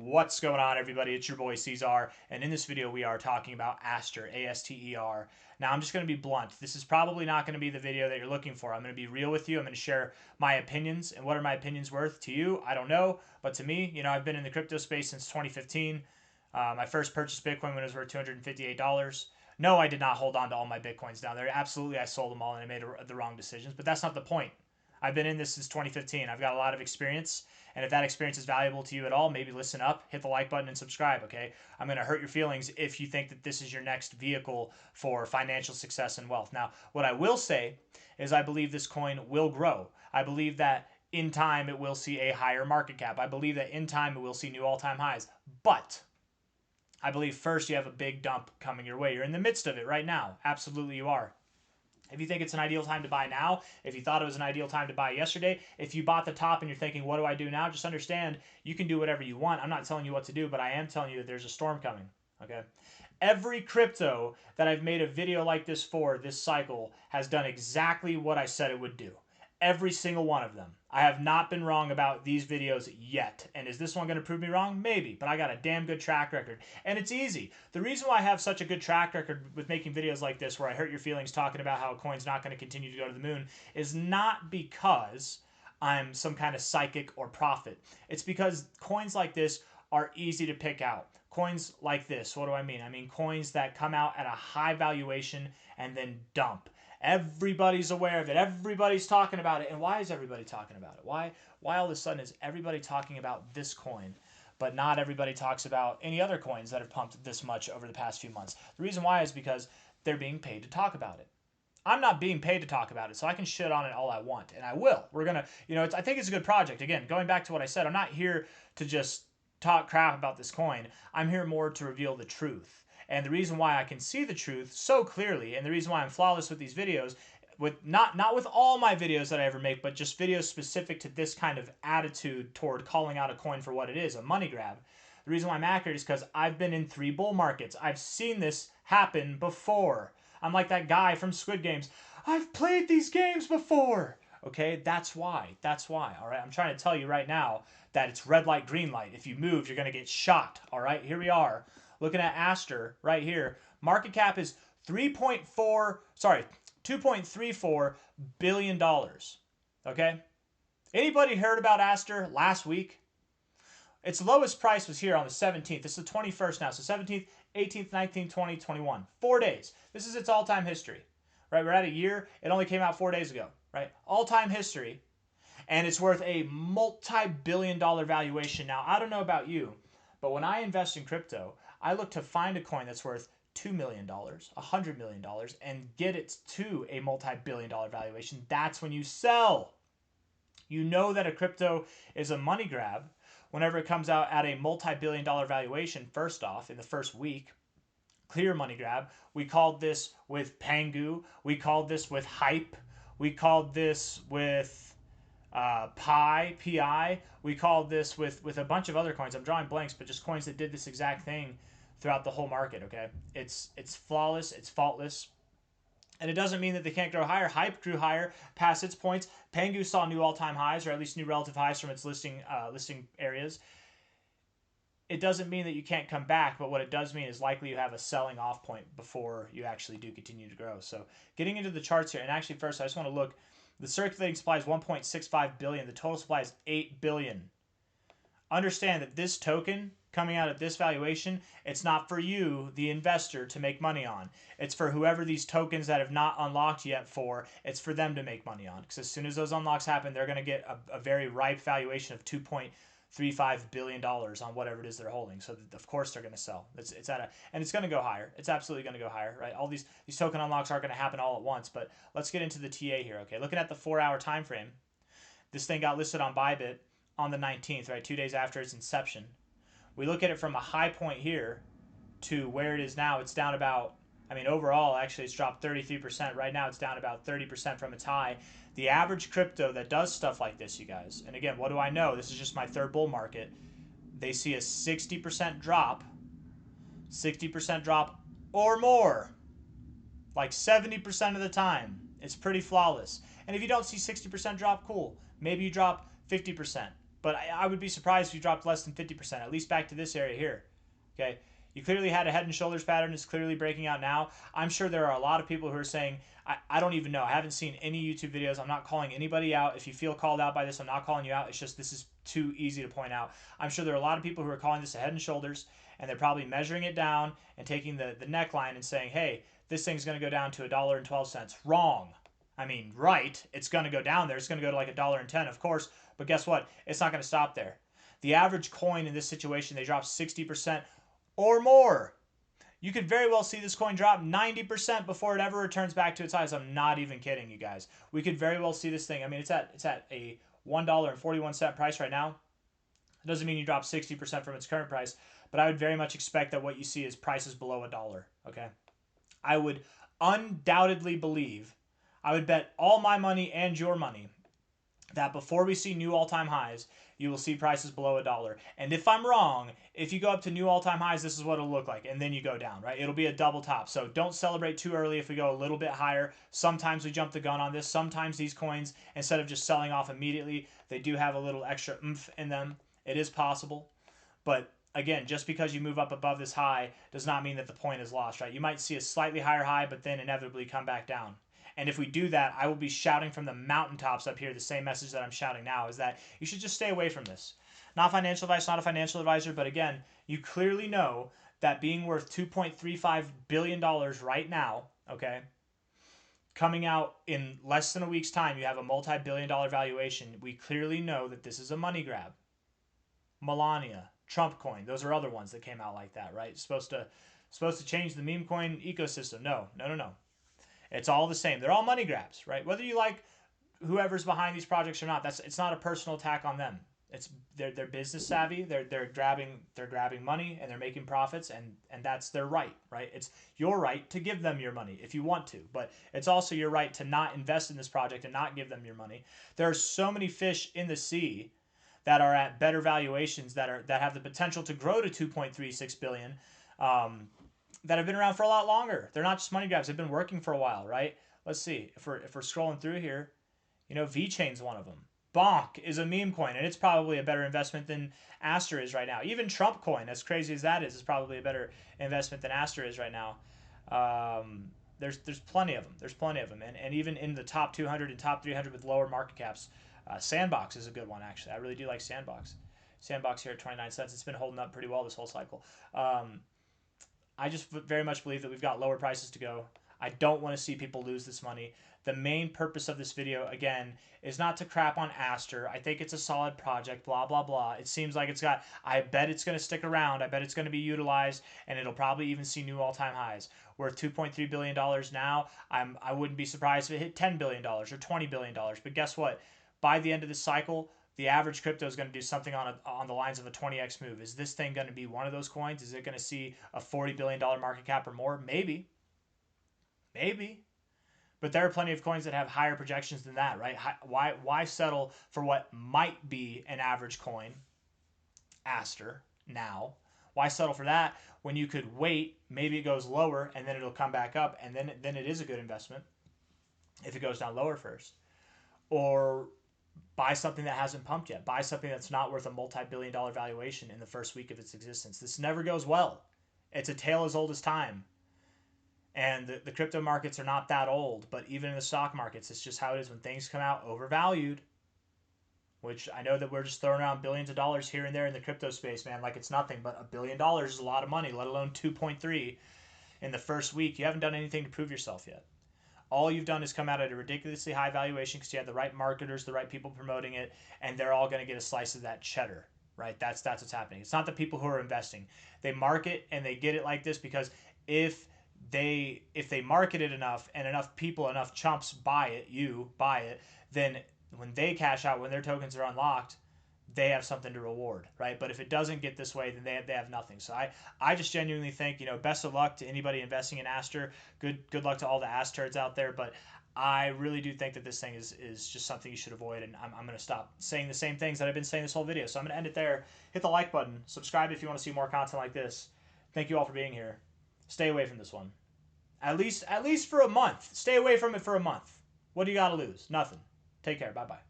What's going on, everybody? It's your boy C-Zar, and in this video we are talking about Aster, A-S-T-E-R. Now I'm just going to be blunt. This is probably not going to be the video that you're looking for. I'm going to be real with you. I'm going to share my opinions, and what are my opinions worth to you? I don't know, but to me, I've been in the crypto space since 2015. My first purchased Bitcoin when it was worth $258. No, I did not hold on to all my Bitcoins down there. Absolutely, I sold them all and I made the wrong decisions, but that's not the point. I've been in this since 2015. I've got a lot of experience, and if that experience is valuable to you at all, maybe listen up, hit the like button, and subscribe, okay? I'm going to hurt your feelings if you think that this is your next vehicle for financial success and wealth. Now, what I will say is I believe this coin will grow. I believe that in time it will see a higher market cap. I believe that in time it will see new all-time highs. But I believe first you have a big dump coming your way. You're in the midst of it right now. Absolutely you are. If you think it's an ideal time to buy now, if you thought it was an ideal time to buy yesterday, if you bought the top and you're thinking, what do I do now? Just understand you can do whatever you want. I'm not telling you what to do, but I am telling you that there's a storm coming, okay? Every crypto that I've made a video like this for this cycle has done exactly what I said it would do. Every single one of them. I have not been wrong about these videos yet. And is this one going to prove me wrong? Maybe. But I got a damn good track record. And it's easy. The reason why I have such a good track record with making videos like this where I hurt your feelings talking about how a coin's not going to continue to go to the moon is not because I'm some kind of psychic or prophet. It's because coins like this are easy to pick out. Coins like this, what do I mean? I mean coins that come out at a high valuation and then dump. Everybody's aware of it. Everybody's talking about it. And why is everybody talking about it? Why all of a sudden is everybody talking about this coin, but not everybody talks about any other coins that have pumped this much over the past few months? The reason why is because they're being paid to talk about it. I'm not being paid to talk about it, so I can shit on it all I want, and I will. We're going to, I think it's a good project. Again, going back to what I said, I'm not here to just talk crap about this coin. I'm here more to reveal the truth. And the reason why I can see the truth so clearly, and the reason why I'm flawless with these videos, with not with all my videos that I ever make, but just videos specific to this kind of attitude toward calling out a coin for what it is, a money grab. The reason why I'm accurate is because I've been in 3 bull markets. I've seen this happen before. I'm like that guy from Squid Games. I've played these games before. Okay, that's why. That's why, all right? I'm trying to tell you right now that it's red light, green light. If you move, you're going to get shot, all right? Here we are. Looking at Aster right here, market cap is $2.34 billion. Okay? Anybody heard about Aster last week? Its lowest price was here on the 17th. This is the 21st now. So 17th, 18th, 19th, 20th, 21. 4 days. This is its all-time history. Right? We're at a year. It only came out 4 days ago. Right? All-time history. And it's worth a multi-billion-dollar valuation. Now, I don't know about you, but when I invest in crypto, I look to find a coin that's worth $2 million, $100 million, and get it to a multi-billion-dollar valuation. That's when you sell. You know that a crypto is a money grab whenever it comes out at a multi-billion-dollar valuation, first off, in the first week. Clear money grab. We called this with Pangu. We called this with Hype. We called this with Pi. We called this with a bunch of other coins. I'm drawing blanks, but just coins that did this exact thing throughout the whole market, okay? It's flawless, it's faultless, and it doesn't mean that they can't grow higher. Hype grew higher past its points. Pangu saw new all-time highs, or at least new relative highs from its listing areas. It doesn't mean that you can't come back, but what it does mean is likely you have a selling off point before you actually do continue to grow. So getting into the charts here, and actually first I just want to look. The circulating supply is 1.65 billion. The total supply is 8 billion. Understand that this token coming out at this valuation, it's not for you, the investor, to make money on. It's for whoever these tokens that have not unlocked yet for, it's for them to make money on. Because as soon as those unlocks happen, they're going to get a very ripe valuation of $2.35 billion on whatever it is they're holding. So of course they're going to sell. And it's going to go higher. It's absolutely going to go higher, right? All these token unlocks aren't going to happen all at once. But let's get into the TA here, okay? Looking at the 4-hour time frame, this thing got listed on Bybit on the 19th, right? 2 days after its inception. We look at it from a high point here to where it is now. It's down about, overall, actually, it's dropped 33%. Right now, it's down about 30% from its high. The average crypto that does stuff like this, you guys, and again, what do I know? This is just my 3rd bull market. They see a 60% drop or more, like 70% of the time. It's pretty flawless. And if you don't see 60% drop, cool. Maybe you drop 50%. but I would be surprised if you dropped less than 50%, at least back to this area here. Okay, you clearly had a head and shoulders pattern. It's clearly breaking out now. I'm sure there are a lot of people who are saying, I don't even know. I haven't seen any YouTube videos. I'm not calling anybody out. If you feel called out by this, I'm not calling you out. It's just this is too easy to point out. I'm sure there are a lot of people who are calling this a head and shoulders, and they're probably measuring it down and taking the neckline and saying, hey, this thing's going to go down to $1.12. Wrong. I mean, right. It's going to go down there. It's going to go to like $1.10, of course. But guess what? It's not going to stop there. The average coin in this situation, they drop 60% or more. You could very well see this coin drop 90% before it ever returns back to its highs. I'm not even kidding, you guys. We could very well see this thing. I mean, it's at a $1.41 price right now. It doesn't mean you drop 60% from its current price, but I would very much expect that what you see is prices below $1, okay? I would undoubtedly believe, I would bet all my money and your money that before we see new all-time highs, you will see prices below $1. And if I'm wrong, if you go up to new all-time highs, this is what it'll look like. And then you go down, right? It'll be a double top. So don't celebrate too early if we go a little bit higher. Sometimes we jump the gun on this. Sometimes these coins, instead of just selling off immediately, they do have a little extra oomph in them. It is possible. But again, just because you move up above this high does not mean that the point is lost, right? You might see a slightly higher high, but then inevitably come back down. And if we do that, I will be shouting from the mountaintops up here the same message that I'm shouting now, is that you should just stay away from this. Not financial advice, not a financial advisor, but again, you clearly know that being worth $2.35 billion right now, okay, coming out in less than a week's time, you have a multi-billion-dollar valuation. We clearly know that this is a money grab. Melania, Trump coin, those are other ones that came out like that, right? It's supposed to change the meme coin ecosystem. No. It's all the same. They're all money grabs, right? Whether you like whoever's behind these projects or not, it's not a personal attack on them. It's they're business savvy. They're grabbing money and they're making profits, and that's their right? It's your right to give them your money if you want to, but it's also your right to not invest in this project and not give them your money. There are so many fish in the sea that are at better valuations that have the potential to grow to 2.36 billion. That have been around for a lot longer. They're not just money grabs. They've been working for a while, right? Let's see. If we're scrolling through here, VeChain's one of them. Bonk is a meme coin, and it's probably a better investment than Aster is right now. Even Trump coin, as crazy as that is probably a better investment than Aster is right now. There's plenty of them. There's plenty of them, and even in the top 200 and top 300 with lower market caps, Sandbox is a good one actually. I really do like Sandbox. Sandbox here at 29 cents. It's been holding up pretty well this whole cycle. I just very much believe that we've got lower prices to go. I don't want to see people lose this money. The main purpose of this video, again, is not to crap on Aster. I think it's a solid project, blah, blah, blah. It seems like I bet it's going to stick around. I bet it's going to be utilized, and it'll probably even see new all-time highs. We're at $2.3 billion now. I wouldn't be surprised if it hit $10 billion or $20 billion. But guess what? By the end of this cycle, the average crypto is going to do something on the lines of a 20x move. Is this thing going to be one of those coins? Is it going to see a $40 billion market cap or more? Maybe. But there are plenty of coins that have higher projections than that, right? Why settle for what might be an average coin, Aster, now? Why settle for that when you could wait, maybe it goes lower, and then it'll come back up, and then it is a good investment if it goes down lower first. Or buy something that hasn't pumped yet. Buy something that's not worth a multi-billion-dollar valuation in the first week of its existence. This never goes well. It's a tale as old as time. And the crypto markets are not that old, but even in the stock markets, it's just how it is when things come out overvalued, which I know that we're just throwing around billions of dollars here and there in the crypto space, man, like it's nothing, but $1 billion is a lot of money, let alone 2.3 in the first week. You haven't done anything to prove yourself yet. All you've done is come out at a ridiculously high valuation because you have the right marketers, the right people promoting it, and they're all going to get a slice of that cheddar, right? That's what's happening. It's not the people who are investing. They market and they get it like this because if they market it enough and enough people, enough chumps buy it, then when they cash out, when their tokens are unlocked, they have something to reward, right? But if it doesn't get this way, then they have nothing. So I just genuinely think, best of luck to anybody investing in Aster. Good luck to all the Asters out there. But I really do think that this thing is just something you should avoid. And I'm going to stop saying the same things that I've been saying this whole video. So I'm going to end it there. Hit the like button. Subscribe if you want to see more content like this. Thank you all for being here. Stay away from this one. At least for a month. Stay away from it for a month. What do you got to lose? Nothing. Take care. Bye-bye.